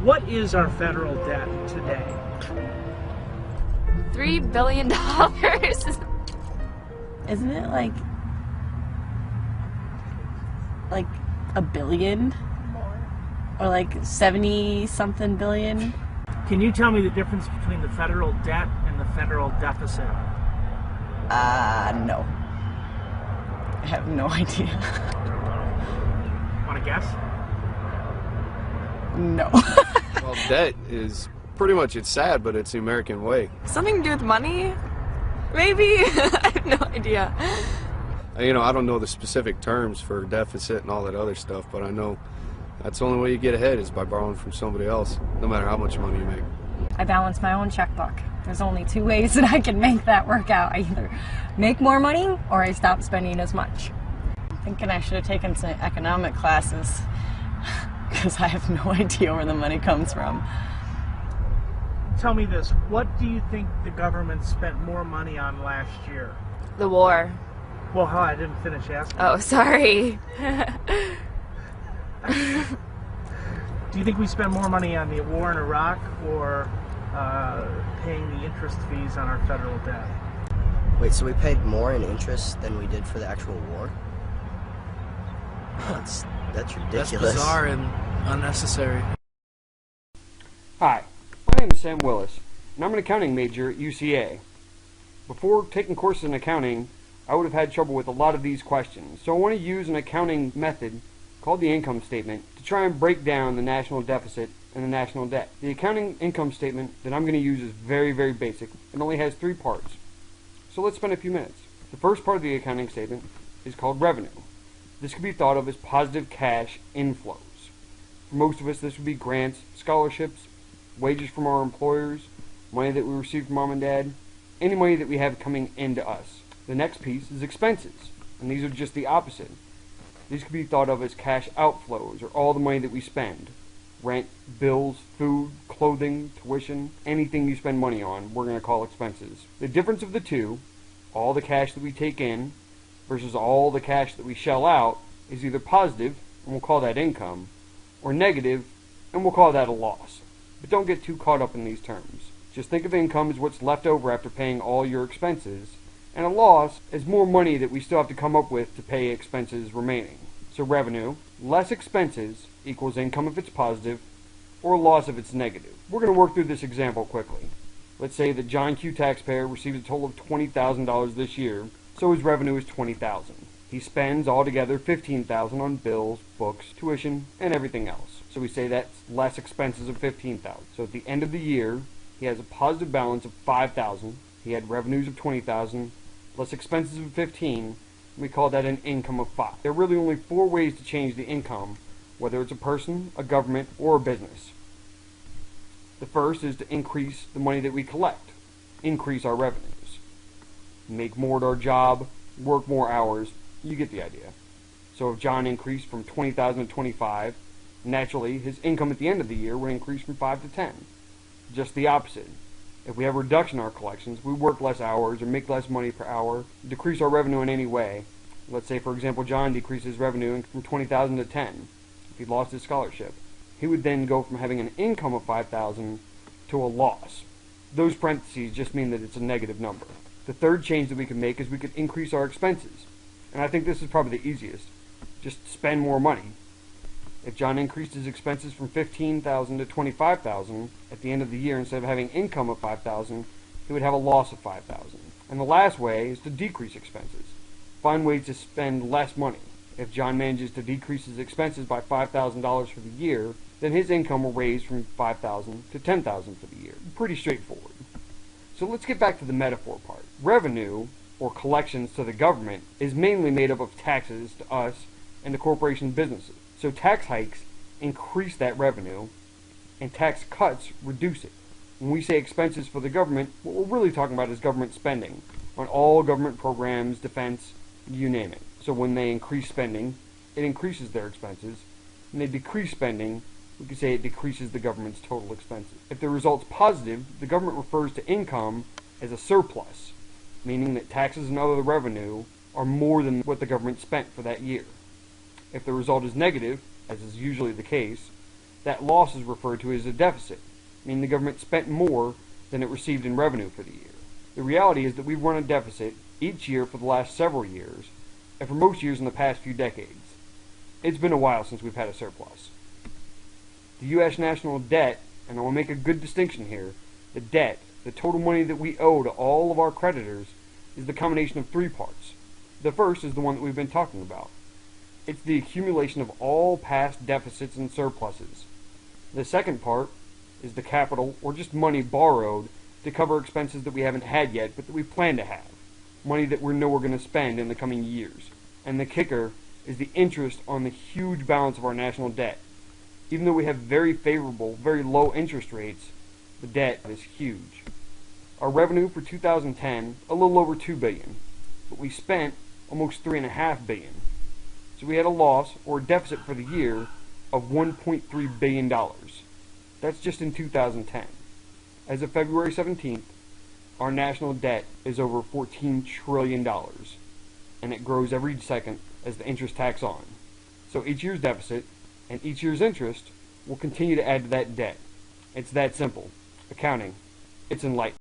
What is our federal debt today? $3 billion. Isn't it like a billion? Or like 70 something billion? Can you tell me the difference between the federal debt and the federal deficit? No. I have no idea. Want to guess? No. Well, debt is pretty much, it's sad, but it's the American way. Something to do with money? Maybe? I have no idea. You know, I don't know the specific terms for deficit and all that other stuff, but I know that's the only way you get ahead is by borrowing from somebody else, no matter how much money you make. I balance my own checkbook. There's only two ways that I can make that work out. I either make more money or I stop spending as much. I'm thinking I should have taken some economic classes because I have no idea where the money comes from. Tell me this, what do you think the government spent more money on last year? The war. Well, I didn't finish asking. Oh, sorry. Do you think we spend more money on the war in Iraq or paying the interest fees on our federal debt? Wait, so we paid more in interest than we did for the actual war? That's ridiculous. That's bizarre and unnecessary. Hi, my name is Sam Willis, and I'm an accounting major at UCA. Before taking courses in accounting, I would have had trouble with a lot of these questions, so I want to use an accounting method called the income statement to try and break down the national deficit and the national debt. The accounting income statement that I'm going to use is very, very basic. It only has 3 parts. So let's spend a few minutes. The first part of the accounting statement is called revenue. This could be thought of as positive cash inflows. For most of us, this would be grants, scholarships, wages from our employers, money that we receive from mom and dad, any money that we have coming into us. The next piece is expenses, and these are just the opposite. These could be thought of as cash outflows, or all the money that we spend. Rent, bills, food, clothing, tuition, anything you spend money on, we're going to call expenses. The difference of the two, all the cash that we take in versus all the cash that we shell out, is either positive, and we'll call that income, or negative, and we'll call that a loss. But don't get too caught up in these terms. Just think of income as what's left over after paying all your expenses, and a loss as more money that we still have to come up with to pay expenses remaining. So revenue, less expenses, equals income if it's positive, or loss if it's negative. We're going to work through this example quickly. Let's say that John Q. taxpayer received a total of $20,000 this year, so his revenue is $20,000. He spends altogether $15,000 on bills, books, tuition, and everything else. So we say that's less expenses of $15,000. So at the end of the year, he has a positive balance of $5,000. He had revenues of $20,000, plus expenses of $15,000. We call that an income of $5,000. There are really only 4 ways to change the income, whether it's a person, a government, or a business. The first is to increase the money that we collect, increase our revenues. Make more at our job, work more hours, you get the idea. So if John increased from $20,000 to $25,000, naturally his income at the end of the year would increase from $5,000 to $10,000. Just the opposite. If we have a reduction in our collections, we work less hours or make less money per hour, decrease our revenue in any way. Let's say, for example, John decreases revenue from $20,000 to $10,000 if he lost his scholarship. He would then go from having an income of $5,000 to a loss. Those parentheses just mean that it's a negative number. The third change that we can make is we could increase our expenses. And I think this is probably the easiest. Just spend more money. If John increased his expenses from $15,000 to $25,000 at the end of the year, instead of having income of $5,000, he would have a loss of $5,000. And the last way is to decrease expenses. Find ways to spend less money. If John manages to decrease his expenses by $5,000 for the year, then his income will raise from $5,000 to $10,000 for the year. Pretty straightforward. So let's get back to the metaphor part. Revenue, or collections to the government, is mainly made up of taxes to us and to corporation businesses. So tax hikes increase that revenue, and tax cuts reduce it. When we say expenses for the government, what we're really talking about is government spending on all government programs, defense, you name it. So when they increase spending, it increases their expenses. When they decrease spending, we could say it decreases the government's total expenses. If the result's positive, the government refers to income as a surplus, meaning that taxes and other revenue are more than what the government spent for that year. If the result is negative, as is usually the case, that loss is referred to as a deficit, meaning the government spent more than it received in revenue for the year. The reality is that we've run a deficit each year for the last several years, and for most years in the past few decades. It's been a while since we've had a surplus. The U.S. national debt, and I will make a good distinction here, the debt, the total money that we owe to all of our creditors, is the combination of three parts. The first is the one that we've been talking about. It's the accumulation of all past deficits and surpluses. The second part is the capital, or just money borrowed to cover expenses that we haven't had yet, but that we plan to have. Money that we know we're going to spend in the coming years. And the kicker is the interest on the huge balance of our national debt. Even though we have very favorable, very low interest rates, the debt is huge. Our revenue for 2010, a little over $2 billion, but we spent almost $3.5 billion. So we had a loss, or a deficit for the year, of $1.3 billion. That's just in 2010. As of February 17th, our national debt is over $14 trillion, and it grows every second as the interest tacks on. So each year's deficit and each year's interest will continue to add to that debt. It's that simple. Accounting, it's enlightened.